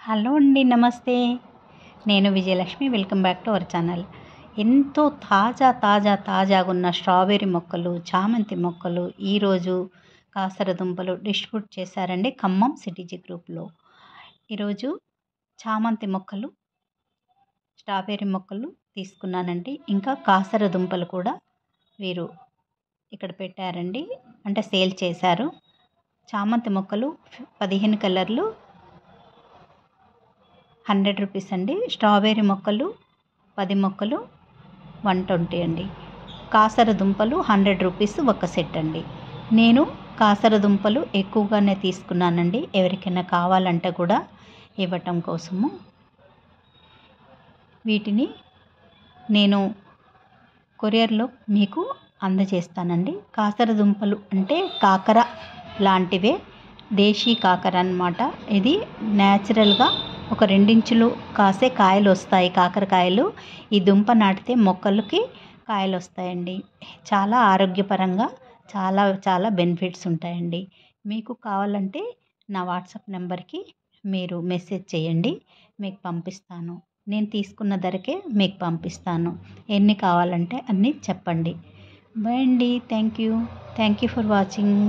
Hello అండి, నమస్తే. నేను Vijayalakshmi. Welcome back to our channel. ఎంతో తాజాగా ఉన్న స్ట్రాబెర్రీ మొక్కలు, చామంతి మొక్కలు ఈరోజు కాసరదుంపలు డిస్ట్రిబ్యూట్ చేశారండి ఖమ్మం సిటీజీ గ్రూప్లో. ఈరోజు చామంతి మొక్కలు, స్ట్రాబెర్రీ మొక్కలు తీసుకున్నానండి. ఇంకా కాసరదుంపలు కూడా వీరు ఇక్కడ పెట్టారండి, అంటే సేల్ చేశారు. చామంతి మొక్కలు 15 కలర్లు 100 రూపీస్ అండి. స్ట్రాబెర్రీ మొక్కలు 10 మొక్కలు 120 అండి. కాసర దుంపలు 100 రూపీస్ ఒక సెట్ అండి. నేను కాసర దుంపలు ఎక్కువగానే తీసుకున్నానండి, ఎవరికైనా కావాలంటే కూడా ఇవ్వటం కోసము. వీటిని నేను కొరియర్లో మీకు అందజేస్తానండి. కాసర దుంపలు అంటే కాకర లాంటివే, దేశీ కాకర అన్నమాట. ఇది న్యాచురల్గా ఒక 2 ఇంచులు కాసే కాయలు వస్తాయి కాకరకాయలు. ఈ దుంప నాటితే మొక్కలకి కాయలు వస్తాయండి. చాలా ఆరోగ్యపరంగా చాలా బెనిఫిట్స్ ఉంటాయండి. మీకు కావాలంటే నా వాట్సాప్ నెంబర్కి మీరు మెసేజ్ చేయండి, మీకు పంపిస్తాను. నేను తీసుకున్న ధరకే మీకు పంపిస్తాను. ఎన్ని కావాలంటే అన్నీ చెప్పండి. బాయ్ అండి. Thank you for watching.